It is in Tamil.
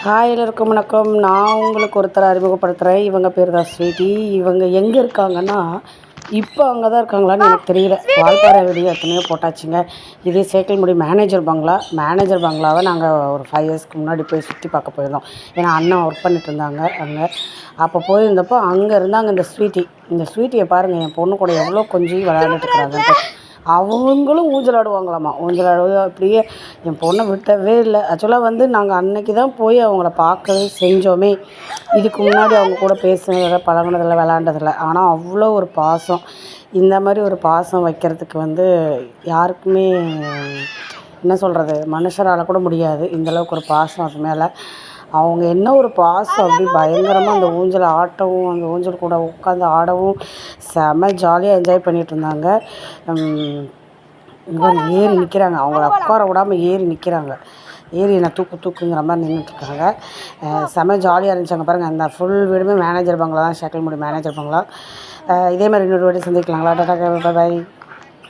ஹாய் எல்லாருக்கும் வணக்கம். நான் உங்களுக்கு ஒருத்தரை அறிமுகப்படுத்துகிறேன். இவங்க பேர் தான் ஸ்வீட்டி. இவங்க எங்கே இருக்காங்கன்னா, இப்போ அங்கே தான் இருக்காங்களான்னு எனக்கு தெரியல. வால்பாறை வீடியோ எத்தனையோ போட்டாச்சுங்க. இது சேக்கல்முடி மேனேஜர் பங்களா. மேனேஜர் பங்களாவை நாங்கள் ஒரு 5 இயர்ஸ்க்கு முன்னாடி போய் சுற்றி பார்க்க போயிருந்தோம். ஏன்னா அண்ணன் ஒர்க் பண்ணிட்டு இருந்தாங்க அங்கே. அப்போ போயிருந்தப்போ அங்கே இருந்தாங்க இந்த ஸ்வீட்டி. இந்த ஸ்வீட்டியை பாருங்கள், என் பொண்ணு கூட எவ்வளோ கொஞ்சம் விளையாண்டுட்டு இருக்கிறாங்கன்ட்டு. அவங்களும் ஊஞ்சல் ஆடுவாங்களாம்மா. ஊஞ்சல் ஆடுவது அப்படியே என் பொண்ணை விட்டவே இல்லை. ஆக்சுவலாக நாங்கள் அன்னைக்கு தான் போய் அவங்கள பார்க்கவே செஞ்சோமே. இதுக்கு முன்னாடி அவங்க கூட பேசுனதில்லை, பழகுனதில்லை, விளாண்டதில்லை. ஆனால் அவ்வளோ ஒரு பாசம். இந்த மாதிரி ஒரு பாசம் வைக்கிறதுக்கு யாருக்குமே என்ன சொல்கிறது, மனுஷரால் கூட முடியாது. இந்தளவுக்கு ஒரு பாசம் அது மேலே. அவங்க என்ன ஒரு பாசம், அப்படி பயங்கரமாக அந்த ஊஞ்சல் ஆட்டவும், அந்த ஊஞ்சல் கூட உட்காந்து ஆடவும் செம ஜாலியாக என்ஜாய் பண்ணிகிட்டு இருந்தாங்க. இவங்க ஏறி நிற்கிறாங்க, அவங்கள உட்கார விடாமல் ஏறி நிற்கிறாங்க. ஏறி என்ன தூக்குங்கிற மாதிரி நின்றுட்டுருக்காங்க. செம ஜாலியாக இருந்துச்சாங்க பாருங்கள். அந்த ஃபுல் வீடுமே மேனேஜர் பங்களா தான், சேக்கல்முடி மேனேஜர் பங்களா. இதே மாதிரி இன்னொரு வீடு சந்திக்கலாங்களா? டாடா, பை.